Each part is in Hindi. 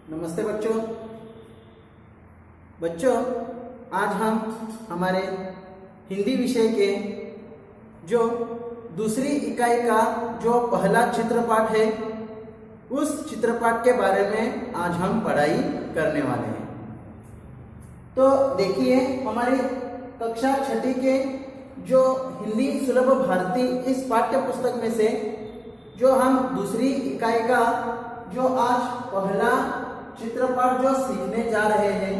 नमस्ते बच्चों। आज हम हमारे हिंदी विषय के जो दूसरी इकाई का जो पहला चित्रपाठ है उस चित्रपाठ के बारे में आज हम पढ़ाई करने वाले हैं। तो देखिए, हमारी कक्षा छठी के जो हिंदी सुलभ भारती इस पाठ्य पुस्तक में से जो हम दूसरी इकाई का जो आज पहला चित्रपाठ जो सीखने जा रहे हैं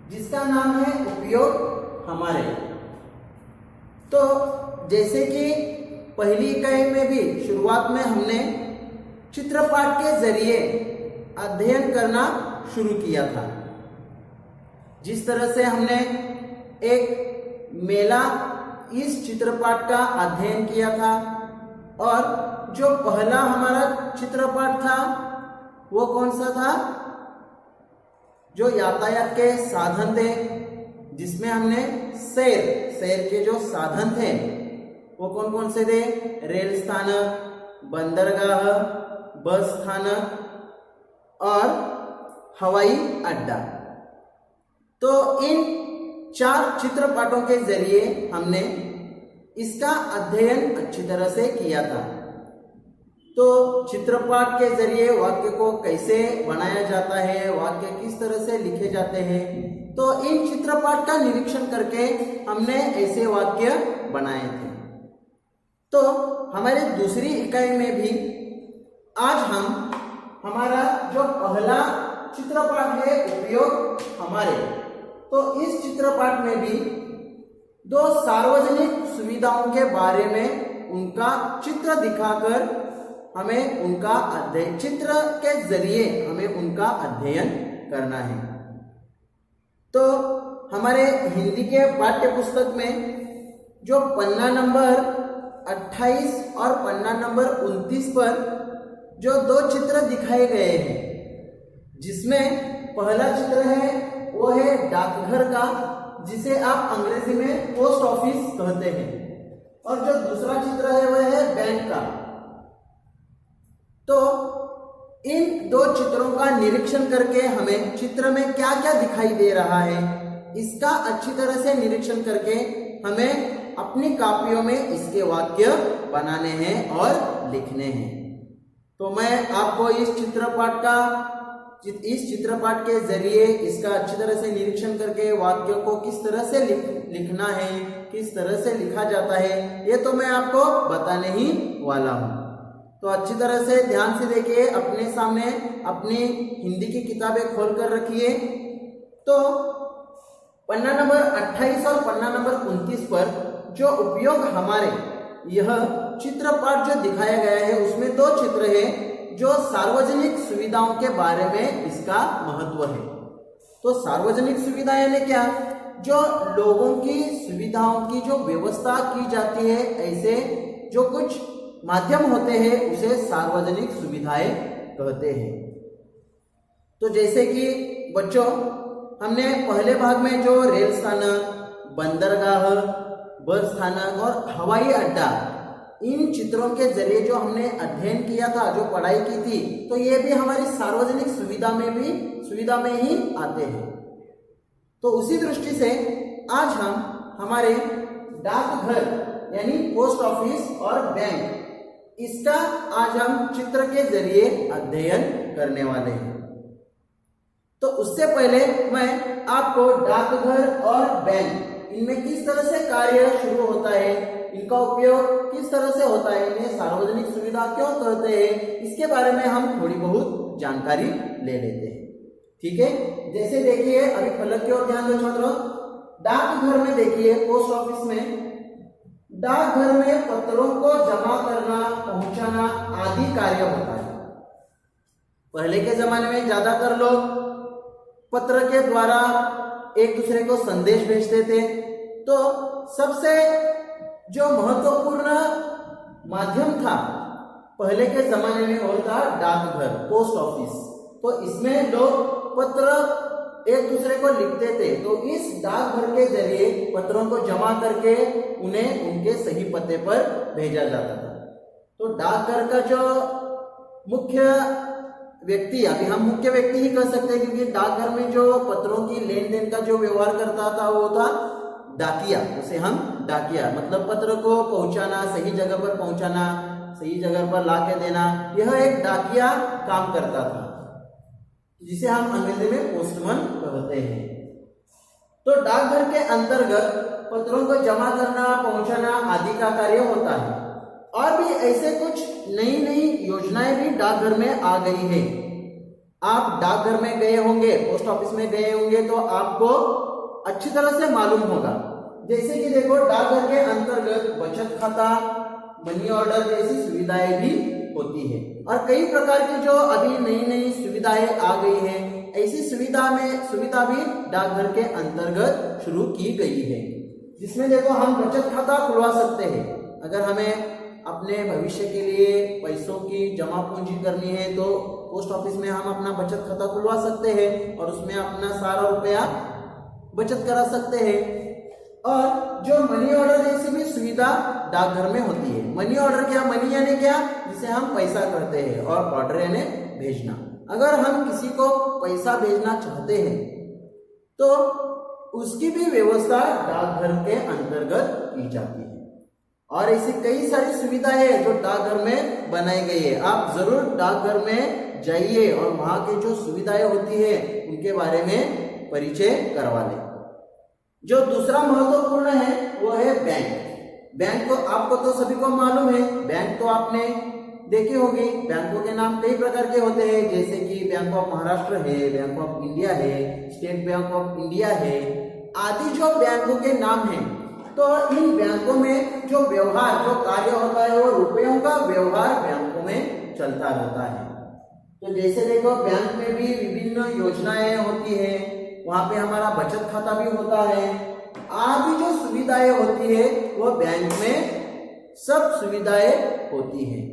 जिसका नाम है उपयोग हमारे। तो जैसे कि पहली इकाई में भी शुरुआत में हमने चित्रपाठ के जरिए अध्ययन करना शुरू किया था। जिस तरह से हमने एक मेला इस चित्रपाठ का अध्ययन किया था और जो पहला हमारा चित्रपाठ था वो कौन सा था, जो यातायात के साधन थे, जिसमें हमने शहर के जो साधन थे वो कौन कौन से थे, रेल स्थानक, बंदरगाह, बस स्थानक और हवाई अड्डा। तो इन 4 चित्रपाठों के जरिए हमने इसका अध्ययन अच्छी तरह से किया था। तो चित्रपाठ के जरिए वाक्य को कैसे बनाया जाता है, वाक्य किस तरह से लिखे जाते हैं, तो इन चित्रपाठ का निरीक्षण करके हमने ऐसे वाक्य बनाए थे। तो हमारे दूसरी इकाई में भी आज हम हमारा जो पहला चित्रपाठ है उपयोग हमारे, तो इस चित्रपाठ में भी 2 सार्वजनिक सुविधाओं के बारे में उनका चित्र दिखाकर हमें उनका अध्ययन, चित्र के जरिए हमें उनका अध्ययन करना है। तो हमारे हिंदी के पाठ्य पुस्तक में जो पन्ना नंबर 28 और पन्ना नंबर 29 पर जो 2 चित्र दिखाए गए हैं, जिसमें पहला चित्र है वो है डाकघर का, जिसे आप अंग्रेजी में पोस्ट ऑफिस कहते हैं, और जो दूसरा चित्र है वह है बैंक का। तो इन 2 चित्रों का निरीक्षण करके हमें चित्र में क्या क्या दिखाई दे रहा है इसका अच्छी तरह से निरीक्षण करके हमें अपनी कापियों में इसके वाक्य बनाने हैं और लिखने हैं। तो मैं आपको इस चित्रपाठ के जरिए इसका अच्छी तरह से निरीक्षण करके वाक्यों को किस तरह से लिखना है, किस तरह से लिखा जाता है, ये तो मैं आपको बताने ही वाला हूँ। तो अच्छी तरह से ध्यान से देखिए, अपने सामने अपनी हिंदी की किताबें खोल कर रखिए। तो पन्ना नंबर 28 और पन्ना नंबर 29 पर जो उपयोग हमारे यह चित्रपाठ जो दिखाया गया है उसमें 2 चित्र है जो सार्वजनिक सुविधाओं के बारे में इसका महत्व है। तो सार्वजनिक सुविधा यानी क्या, जो लोगों की सुविधाओं की जो व्यवस्था की जाती है, ऐसे जो कुछ माध्यम होते हैं उसे सार्वजनिक सुविधाएं कहते हैं। तो जैसे कि बच्चों, हमने पहले भाग में जो रेल स्थानक, बंदरगाह, बस स्थानक और हवाई अड्डा, इन चित्रों के जरिए जो हमने अध्ययन किया था, जो पढ़ाई की थी, तो ये भी हमारी सार्वजनिक सुविधा में ही आते हैं। तो उसी दृष्टि से आज हम हमारे डाकघर यानी पोस्ट ऑफिस और बैंक, इसका आज हम चित्र के जरिए अध्ययन करने वाले हैं। तो उससे पहले मैं आपको डाकघर और बैंक, इनमें किस तरह से कार्य शुरू होता है, इनका उपयोग किस तरह से होता है, इन्हें सार्वजनिक सुविधा क्यों कहते हैं, इसके बारे में हम थोड़ी बहुत जानकारी ले लेते हैं। ठीक है, जैसे देखिए, अभी फलक की ओर ध्यान दो छात्रों। डाकघर में देखिए, पोस्ट ऑफिस में, डाकघर में पत्रों को जमा करना, पहुंचाना आदि कार्य होता है। पहले के जमाने में ज्यादातर लोग पत्र के द्वारा एक दूसरे को संदेश भेजते थे। तो सबसे जो महत्वपूर्ण माध्यम था पहले के जमाने में वो था डाकघर, पोस्ट ऑफिस। तो इसमें लोग पत्र एक दूसरे को लिखते थे। तो इस डाकघर के जरिए पत्रों को जमा करके उन्हें उनके सही पते पर भेजा जाता था। तो डाकघर का जो मुख्य व्यक्ति, अभी हम मुख्य व्यक्ति ही कह सकते हैं क्योंकि डाकघर में जो पत्रों की लेन देन का जो व्यवहार करता था वो था डाकिया। उसे हम डाकिया मतलब पत्र को पहुंचाना, सही जगह पर पहुंचाना, सही जगह पर ला के देना, यह एक डाकिया काम करता था जिसे हम अंग्रेजी में पोस्टमैन कहते हैं। तो डाकघर के अंतर्गत पत्रों को जमा करना, पहुंचाना आदि का कार्य होता है। और भी ऐसे कुछ नई नई योजनाएं भी डाकघर में आ गई है। आप डाकघर में गए होंगे, पोस्ट ऑफिस में गए होंगे तो आपको अच्छी तरह से मालूम होगा। जैसे कि देखो, डाकघर के अंतर्गत बचत खाता, मनी ऑर्डर जैसी सुविधाएं भी होती है और कई प्रकार की जो अभी नई नई सुविधाएं आ गई हैं, ऐसी सुविधा भी डाकघर के अंतर्गत शुरू की गई है, जिसमें देखो हम बचत खाता खुलवा सकते हैं। अगर हमें अपने भविष्य के लिए पैसों की जमा पूंजी करनी है तो पोस्ट ऑफिस में हम अपना बचत खाता खुलवा सकते हैं और उसमें अपना सारा रुपया बचत करा सकते हैं। और जो मनी ऑर्डर जैसी भी सुविधा डाकघर में होती है। मनी ऑर्डर क्या, मनी यानी क्या, जिसे हम पैसा कहते हैं, और ऑर्डर यानी भेजना। अगर हम किसी को पैसा भेजना चाहते हैं तो उसकी भी व्यवस्था डाकघर के अंतर्गत की जाती है। और ऐसी कई सारी सुविधाएं हैं जो डाकघर में बनाई गई है। आप जरूर डाकघर में जाइए और वहां की जो सुविधाएं होती है उनके बारे में परिचय करवा लें। जो दूसरा महत्वपूर्ण है वो है बैंक। बैंक को आपको तो सभी को मालूम है, बैंक तो आपने देखी होगी। बैंकों के नाम कई प्रकार के होते हैं, जैसे कि बैंक ऑफ महाराष्ट्र है, बैंक ऑफ इंडिया है, स्टेट बैंक ऑफ इंडिया है, आदि जो बैंकों के नाम हैं। तो इन बैंकों में जो व्यवहार, जो कार्य होता है वो रुपयों का व्यवहार बैंकों में चलता रहता है। तो जैसे देखो, बैंक में भी विभिन्न योजनाएं होती है, वहां पे हमारा बचत खाता भी होता है, आदि जो सुविधाएं होती है वो बैंक में सब सुविधाएं होती है।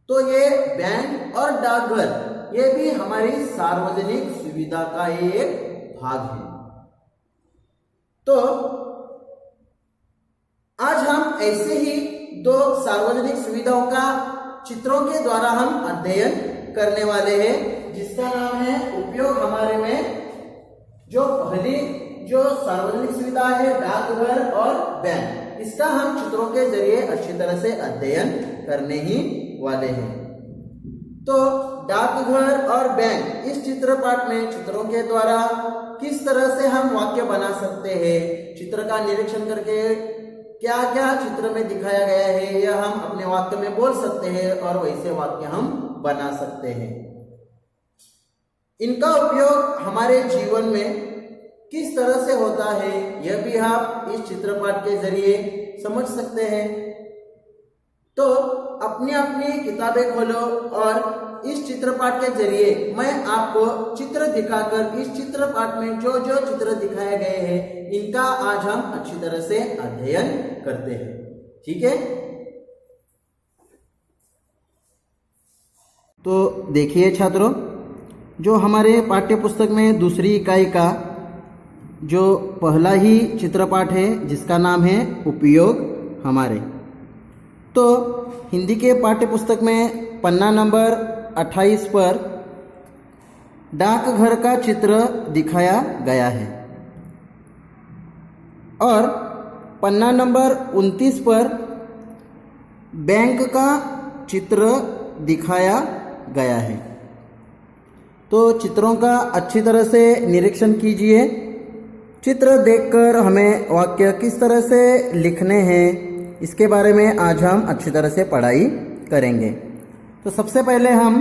तो ये बैंक और डाकघर ये भी हमारी सार्वजनिक सुविधा का एक भाग है। तो आज हम ऐसे ही दो सार्वजनिक सुविधाओं का चित्रों के द्वारा हम अध्ययन करने वाले हैं, जिसका नाम है उपयोग। हमारे में जो पहली जो सार्वजनिक सुविधा है डाकघर और बैंक, इसका हम चित्रों के जरिए अच्छी तरह से अध्ययन करने ही वाले हैं। तो डाकघर और बैंक, इस चित्रपाठ में चित्रों के द्वारा किस तरह से हम वाक्य बना सकते हैं, चित्र का निरीक्षण करके क्या क्या चित्र में दिखाया गया है यह हम अपने वाक्य में बोल सकते हैं और वैसे वाक्य हम बना सकते हैं। इनका उपयोग हमारे जीवन में किस तरह से होता है यह भी आप इस चित्रपाठ के जरिए समझ सकते हैं। तो अपनी अपनी किताबें खोलो और इस चित्रपाठ के जरिए मैं आपको चित्र दिखाकर इस चित्रपाठ में जो जो चित्र दिखाए गए हैं इनका आज हम अच्छी तरह से अध्ययन करते हैं। ठीक है, तो देखिए छात्रों, जो हमारे पाठ्य पुस्तक में दूसरी इकाई का जो पहला ही चित्रपाठ है जिसका नाम है उपयोग हमारे, तो हिंदी के पाठ्य पुस्तक में पन्ना नंबर 28 पर डाकघर का चित्र दिखाया गया है और पन्ना नंबर 29 पर बैंक का चित्र दिखाया गया है। तो चित्रों का अच्छी तरह से निरीक्षण कीजिए। चित्र देखकर हमें वाक्य किस तरह से लिखने हैं इसके बारे में आज हम अच्छी तरह से पढ़ाई करेंगे। तो सबसे पहले हम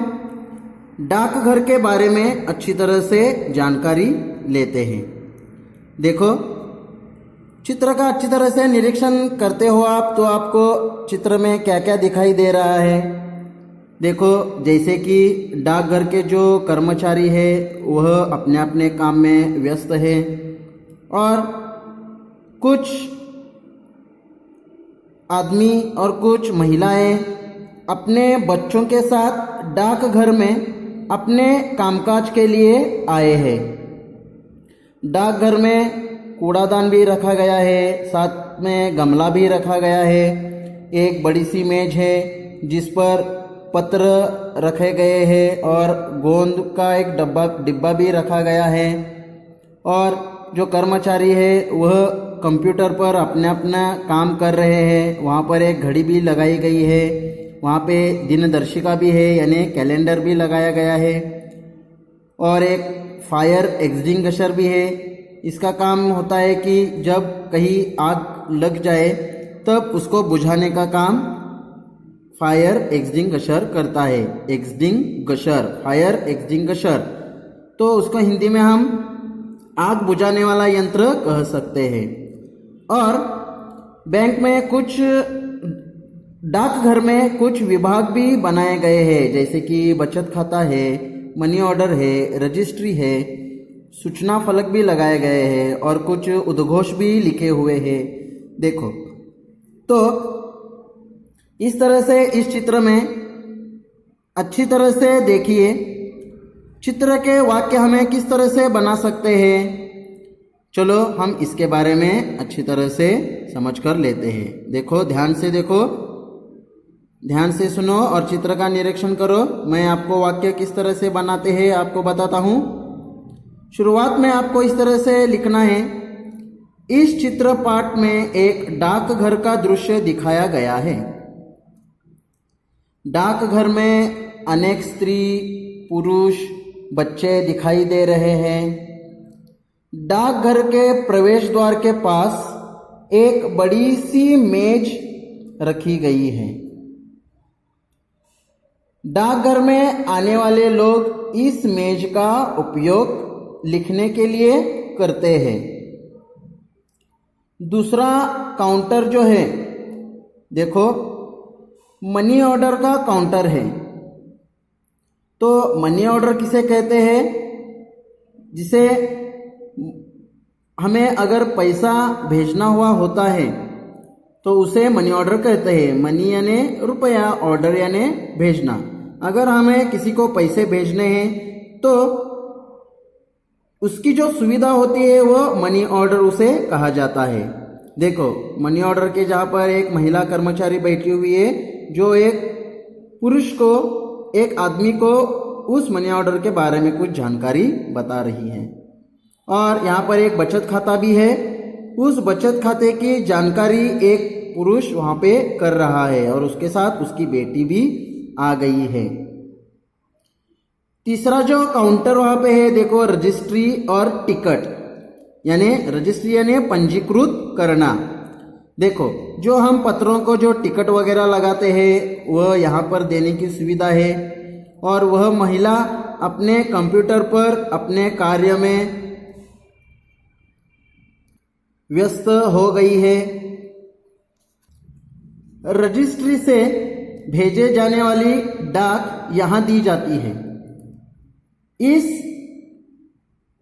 डाकघर के बारे में अच्छी तरह से जानकारी लेते हैं। देखो, चित्र का अच्छी तरह से निरीक्षण करते हो आप, तो आपको चित्र में क्या क्या दिखाई दे रहा है। देखो, जैसे कि डाकघर के जो कर्मचारी है वह अपने अपने काम में व्यस्त है और कुछ आदमी और कुछ महिलाएं अपने बच्चों के साथ डाकघर में अपने कामकाज के लिए आए हैं। डाकघर में कूड़ादान भी रखा गया है, साथ में गमला भी रखा गया है। एक बड़ी सी मेज है जिस पर पत्र रखे गए हैं और गोंद का एक डिब्बा भी रखा गया है। और जो कर्मचारी है वह कंप्यूटर पर अपना अपना काम कर रहे हैं। वहाँ पर एक घड़ी भी लगाई गई है, वहाँ पे दिनदर्शिका भी है यानी कैलेंडर भी लगाया गया है। और एक फायर एक्सटिंग्विशर भी है। इसका काम होता है कि जब कहीं आग लग जाए तब उसको बुझाने का काम फायर एक्सटिंग्विशर करता है। एक्सटिंग्विशर, फायर एक्सटिंग्विशर, तो उसको हिंदी में हम आग बुझाने वाला यंत्र कह सकते हैं। और बैंक में कुछ, डाकघर में कुछ विभाग भी बनाए गए हैं, जैसे कि बचत खाता है, मनी ऑर्डर है, रजिस्ट्री है, सूचना फलक भी लगाए गए हैं और कुछ उद्घोष भी लिखे हुए हैं। देखो, तो इस तरह से इस चित्र में अच्छी तरह से देखिए, चित्र के वाक्य हमें किस तरह से बना सकते हैं। चलो हम इसके बारे में अच्छी तरह से समझ कर लेते हैं। देखो, ध्यान से देखो, ध्यान से सुनो और चित्र का निरीक्षण करो। मैं आपको वाक्य किस तरह से बनाते हैं आपको बताता हूँ। शुरुआत में आपको इस तरह से लिखना है, इस चित्रपाट में एक डाकघर का दृश्य दिखाया गया है। डाकघर में अनेक स्त्री, पुरुष, बच्चे दिखाई दे रहे हैं। डाकघर के प्रवेश द्वार के पास एक बड़ी सी मेज रखी गई है। डाकघर में आने वाले लोग इस मेज का उपयोग लिखने के लिए करते हैं। दूसरा काउंटर जो है, देखो, मनी ऑर्डर का काउंटर है। तो मनी ऑर्डर किसे कहते हैं? जिसे हमें अगर पैसा भेजना हुआ होता है तो उसे मनी ऑर्डर कहते हैं। मनी यानी रुपया, ऑर्डर यानी भेजना। अगर हमें किसी को पैसे भेजने हैं तो उसकी जो सुविधा होती है वो मनी ऑर्डर उसे कहा जाता है। देखो, मनी ऑर्डर के जहाँ पर एक महिला कर्मचारी बैठी हुई है जो एक पुरुष को, एक आदमी को उस मनी ऑर्डर के बारे में कुछ जानकारी बता रही है। और यहाँ पर एक बचत खाता भी है। उस बचत खाते की जानकारी एक पुरुष वहाँ पे कर रहा है और उसके साथ उसकी बेटी भी आ गई है। तीसरा जो काउंटर वहाँ पे है, देखो, रजिस्ट्री और टिकट, यानी रजिस्ट्री यानी पंजीकृत करना। देखो, जो हम पत्रों को जो टिकट वगैरह लगाते हैं वह यहाँ पर देने की सुविधा है। और वह महिला अपने कंप्यूटर पर अपने कार्य में व्यस्त हो गई है। रजिस्ट्री से भेजे जाने वाली डाक यहाँ दी जाती है। इस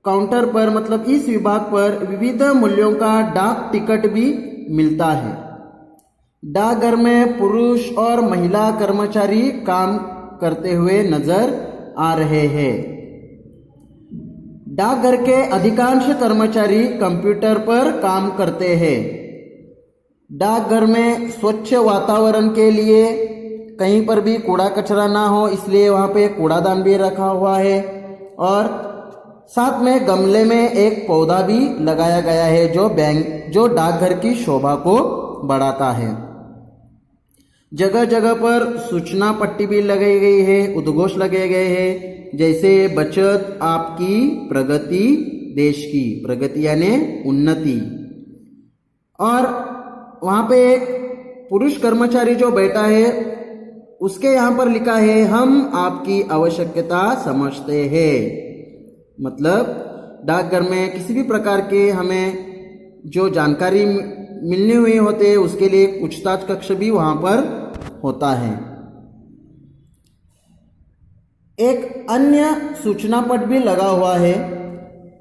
काउंटर पर, मतलब इस विभाग पर, विविध मूल्यों का डाक टिकट भी मिलता है। डाकघर में पुरुष और महिला कर्मचारी काम करते हुए नजर आ रहे हैं। डाकघर के अधिकांश कर्मचारी कंप्यूटर पर काम करते हैं। डाकघर में स्वच्छ वातावरण के लिए कहीं पर भी कूड़ा कचरा ना हो, इसलिए वहाँ पे कूड़ादान भी रखा हुआ है। और साथ में गमले में एक पौधा भी लगाया गया है जो डाकघर की शोभा को बढ़ाता है। जगह जगह पर सूचना पट्टी भी लगाई गई है, उद्घोष लगे गए हैं, जैसे बचत आपकी प्रगति देश की, प्रगति यानी उन्नति। और वहाँ पे एक पुरुष कर्मचारी जो बैठा है उसके यहाँ पर लिखा है, हम आपकी आवश्यकता समझते हैं। मतलब डाकघर में किसी भी प्रकार के हमें जो जानकारी मिलनी हुई होते हैं उसके लिए पूछताछ कक्ष भी वहाँ पर होता है। एक अन्य सूचना पट भी लगा हुआ है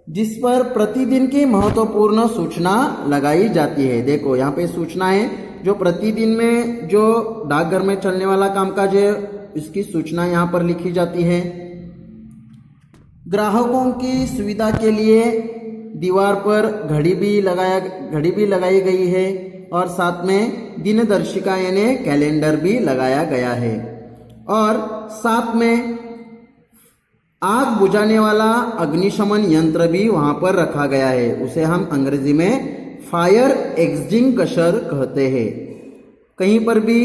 जिस पर प्रतिदिन की महत्वपूर्ण सूचना लगाई जाती है। देखो, यहाँ पे सूचना है जो प्रतिदिन में जो डाकघर में चलने वाला कामकाज है इसकी सूचना यहाँ पर लिखी जाती है। ग्राहकों की सुविधा के लिए दीवार पर घड़ी भी लगाई गई है और साथ में दिनदर्शिका यानी कैलेंडर भी लगाया गया है। और साथ में आग बुझाने वाला अग्निशमन यंत्र भी वहां पर रखा गया है। उसे हम अंग्रेजी में फायर एक्सटिंग्विशर कहते हैं। कहीं पर भी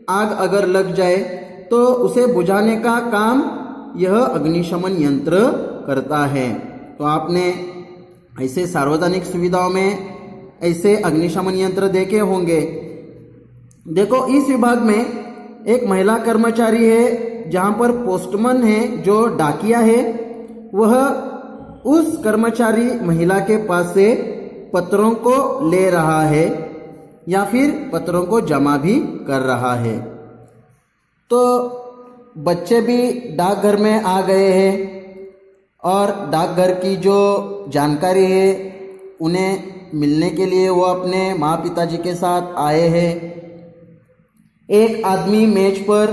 आग अगर लग जाए तो उसे बुझाने का काम यह अग्निशमन यंत्र करता है। तो आपने ऐसे सार्वजनिक सुविधाओं में ऐसे अग्निशमन यंत्र देखे होंगे। देखो, इस विभाग में एक महिला कर्मचारी है, जहां पर पोस्टमैन है जो डाकिया है, वह उस कर्मचारी महिला के पास से पत्रों को ले रहा है या फिर पत्रों को जमा भी कर रहा है। तो बच्चे भी डाकघर में आ गए हैं और डाकघर की जो जानकारी है उन्हें मिलने के लिए वो अपने माँ पिताजी के साथ आए हैं। एक आदमी मेज पर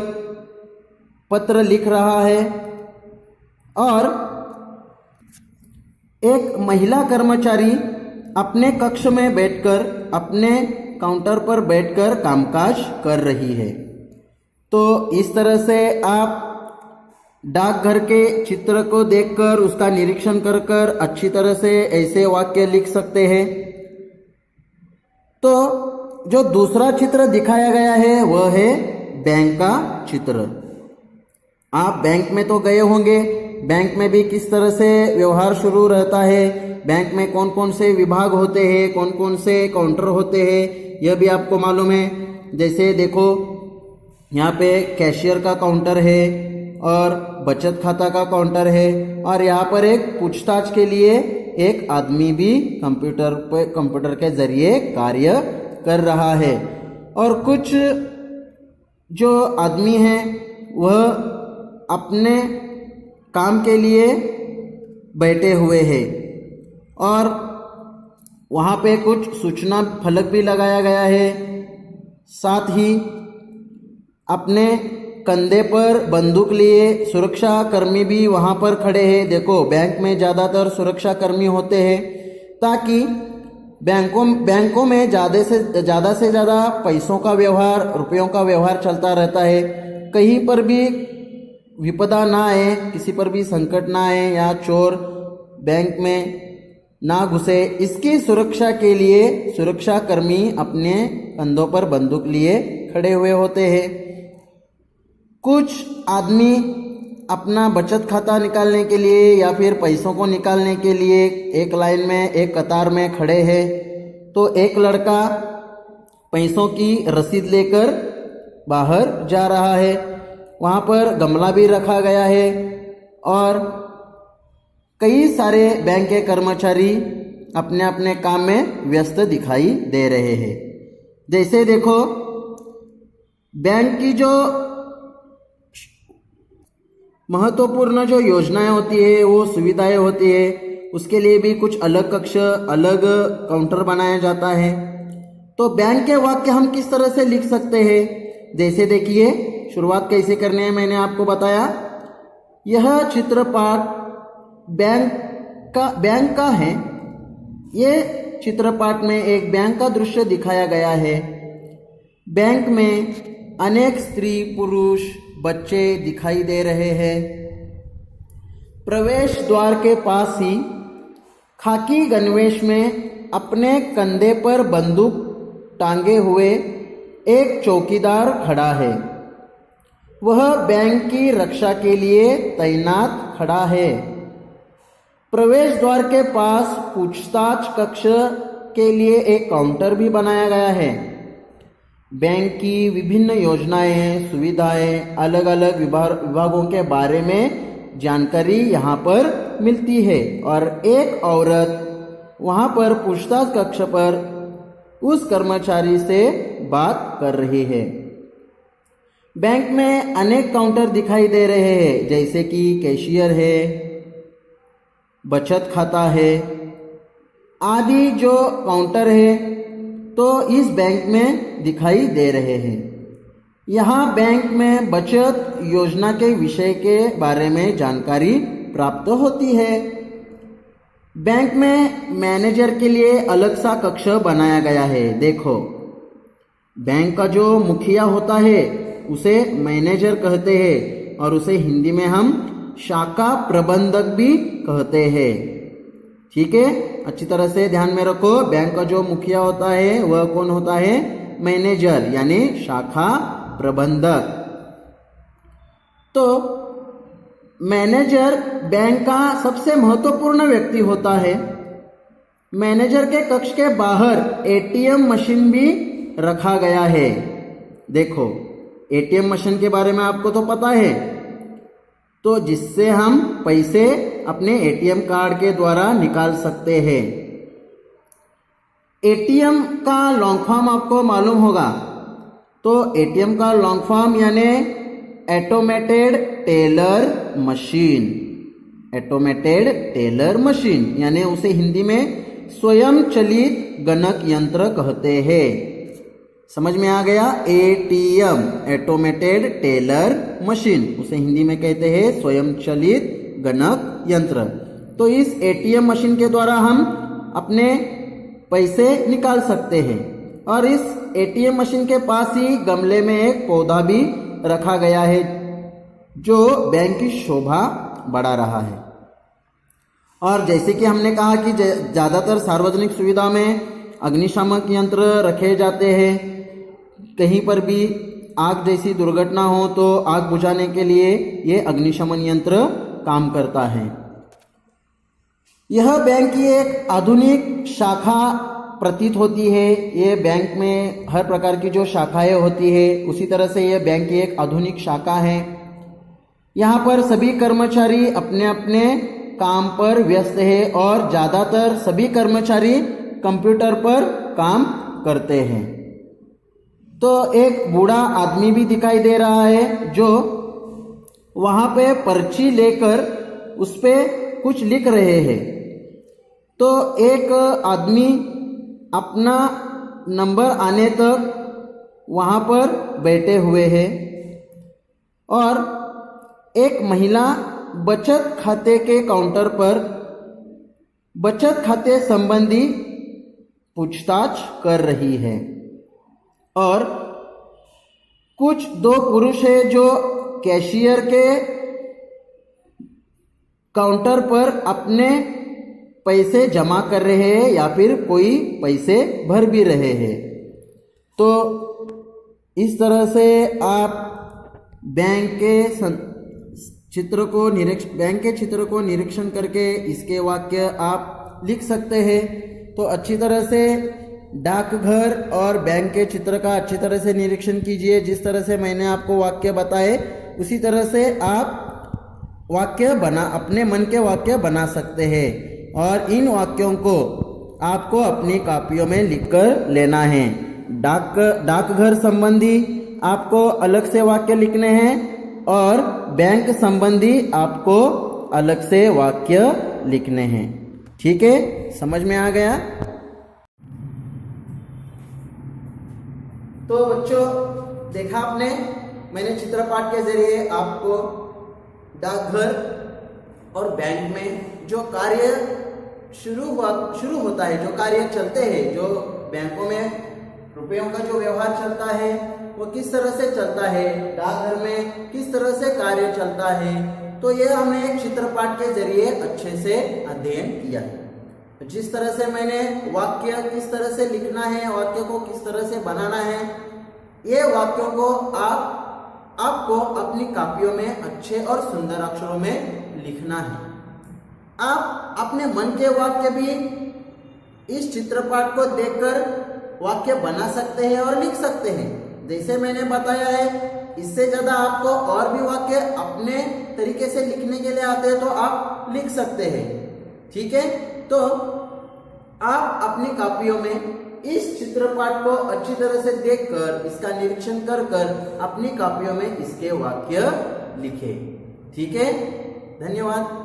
पत्र लिख रहा है और एक महिला कर्मचारी अपने कक्ष में बैठकर, अपने काउंटर पर बैठकर कामकाज कर रही है। तो इस तरह से आप डाकघर के चित्र को देखकर, उसका निरीक्षण कर अच्छी तरह से ऐसे वाक्य लिख सकते हैं। तो जो दूसरा चित्र दिखाया गया है वह है बैंक का चित्र। आप बैंक में तो गए होंगे, बैंक में भी किस तरह से व्यवहार शुरू रहता है, बैंक में कौन कौन से विभाग होते हैं, कौन कौन से काउंटर होते हैं, यह भी आपको मालूम है। जैसे देखो, यहाँ पे कैशियर का काउंटर है और बचत खाता का काउंटर है और यहाँ पर एक पूछताछ के लिए एक आदमी भी कंप्यूटर के जरिए कार्य कर रहा है और कुछ जो आदमी हैं वह अपने काम के लिए बैठे हुए हैं और वहाँ पे कुछ सूचना फलक भी लगाया गया है। साथ ही अपने कंधे पर बंदूक लिए सुरक्षा कर्मी भी वहाँ पर खड़े हैं। देखो, बैंक में ज़्यादातर सुरक्षा कर्मी होते हैं ताकि बैंकों में ज़्यादा से ज़्यादा पैसों का व्यवहार, रुपयों का व्यवहार चलता रहता है। कहीं पर भी विपदा ना आए, किसी पर भी संकट ना आए या चोर बैंक में ना घुसे, इसकी सुरक्षा के लिए सुरक्षा कर्मी अपने कंधों पर बंदूक लिए खड़े हुए होते हैं। कुछ आदमी अपना बचत खाता निकालने के लिए या फिर पैसों को निकालने के लिए एक लाइन में, एक कतार में खड़े हैं। तो एक लड़का पैसों की रसीद लेकर बाहर जा रहा है। वहाँ पर गमला भी रखा गया है और कई सारे बैंक के कर्मचारी अपने अपने काम में व्यस्त दिखाई दे रहे हैं। जैसे देखो, बैंक की जो महत्वपूर्ण जो योजनाएं होती है, वो सुविधाएं होती है, उसके लिए भी कुछ अलग कक्ष, अलग काउंटर बनाया जाता है। तो बैंक के वाक्य हम किस तरह से लिख सकते हैं? जैसे देखिए, शुरुआत कैसे करनी है मैंने आपको बताया। यह चित्रपट बैंक का है। ये चित्रपट में एक बैंक का दृश्य दिखाया गया है। बैंक में अनेक स्त्री, पुरुष, बच्चे दिखाई दे रहे हैं। प्रवेश द्वार के पास ही खाकी गणवेश में अपने कंधे पर बंदूक टांगे हुए एक चौकीदार खड़ा है। वह बैंक की रक्षा के लिए तैनात खड़ा है। प्रवेश द्वार के पास पूछताछ कक्ष के लिए एक काउंटर भी बनाया गया है। बैंक की विभिन्न योजनाएं, सुविधाएं, अलग अलग विभागों के बारे में जानकारी यहाँ पर मिलती है और एक औरत वहाँ पर पूछताछ कक्ष पर उस कर्मचारी से बात कर रही है। बैंक में अनेक काउंटर दिखाई दे रहे हैं, जैसे कि कैशियर है, बचत खाता है आदि जो काउंटर है तो इस बैंक में दिखाई दे रहे हैं। यहाँ बैंक में बचत योजना के विषय के बारे में जानकारी प्राप्त होती है। बैंक में मैनेजर के लिए अलग सा कक्ष बनाया गया है। देखो, बैंक का जो मुखिया होता है उसे मैनेजर कहते हैं और उसे हिंदी में हम शाखा प्रबंधक भी कहते हैं। ठीक है, अच्छी तरह से ध्यान में रखो। बैंक का जो मुखिया होता है वह कौन होता है? मैनेजर यानी शाखा प्रबंधक। तो मैनेजर बैंक का सबसे महत्वपूर्ण व्यक्ति होता है। मैनेजर के कक्ष के बाहर एटीएम मशीन भी रखा गया है। देखो, एटीएम मशीन के बारे में आपको तो पता है, तो जिससे हम पैसे अपने एटीएम कार्ड के द्वारा निकाल सकते हैं। एटीएम का लॉन्ग फॉर्म आपको मालूम होगा। तो एटीएम का लॉन्ग फॉर्म यानी automated teller machine. Automated teller machine यानी उसे हिंदी में स्वयं चलित गणक यंत्र कहते हैं। समझ में आ गया? एटीएम ऑटोमेटेड टेलर मशीन, उसे हिंदी में कहते हैं स्वयं चलित गणक यंत्र। तो इस एटीएम मशीन के द्वारा हम अपने पैसे निकाल सकते हैं। और इस एटीएम मशीन के पास ही गमले में एक पौधा भी रखा गया है जो बैंक की शोभा बढ़ा रहा है। और जैसे कि हमने कहा कि ज़्यादातर सार्वजनिक सुविधा में अग्निशामक यंत्र रखे जाते हैं। कहीं पर भी आग जैसी दुर्घटना हो तो आग बुझाने के लिए ये अग्निशमन यंत्र काम करता है। यह बैंक की एक आधुनिक शाखा प्रतीत होती है। ये बैंक में हर प्रकार की जो शाखाएं होती है उसी तरह से यह बैंक की एक आधुनिक शाखा है। यहाँ पर सभी कर्मचारी अपने अपने काम पर व्यस्त है और ज़्यादातर सभी कर्मचारी कंप्यूटर पर काम करते हैं। तो एक बूढ़ा आदमी भी दिखाई दे रहा है जो वहाँ पे पर्ची लेकर उस पे कुछ लिख रहे हैं। तो एक आदमी अपना नंबर आने तक वहाँ पर बैठे हुए हैं और एक महिला बचत खाते के काउंटर पर बचत खाते संबंधी पूछताछ कर रही है। और कुछ दो पुरुष है जो कैशियर के काउंटर पर अपने पैसे जमा कर रहे हैं या फिर कोई पैसे भर भी रहे हैं। तो इस तरह से आप बैंक के चित्र को निरीक्षण करके इसके वाक्य आप लिख सकते हैं। तो अच्छी तरह से डाकघर और बैंक के चित्र का अच्छी तरह से निरीक्षण कीजिए। जिस तरह से मैंने आपको वाक्य बताए उसी तरह से आप अपने मन के वाक्य बना सकते हैं। और इन वाक्यों को आपको अपनी कॉपियों में लिखकर लेना है। डाकघर संबंधी आपको अलग से वाक्य लिखने हैं और बैंक संबंधी आपको अलग से वाक्य लिखने हैं। ठीक है, समझ में आ गया? तो बच्चों, देखा आपने, मैंने चित्रपाठ के जरिए आपको डाकघर और बैंक में जो कार्य शुरू होता है, जो कार्य चलते हैं, जो बैंकों में रुपयों का जो व्यवहार चलता है वो किस तरह से चलता है, डाकघर में किस तरह से कार्य चलता है, तो ये हमने एक चित्रपाठ के जरिए अच्छे से अध्ययन किया है। जिस तरह से मैंने वाक्य किस तरह से लिखना है, वाक्य को किस तरह से बनाना है, ये वाक्यों को आपको अपनी कॉपियों में अच्छे और सुंदर अक्षरों में लिखना है। आप अपने मन के वाक्य भी इस चित्रपाठ को देखकर वाक्य बना सकते हैं और लिख सकते हैं। जैसे मैंने बताया है, इससे ज्यादा आपको और भी वाक्य अपने तरीके से लिखने के लिए आते हैं तो आप लिख सकते हैं। ठीक है, तो आप अपनी कॉपियों में इस चित्रपाठ को अच्छी तरह से देखकर, इसका निरीक्षण कर अपनी कॉपियों में इसके वाक्य लिखें। ठीक है, धन्यवाद।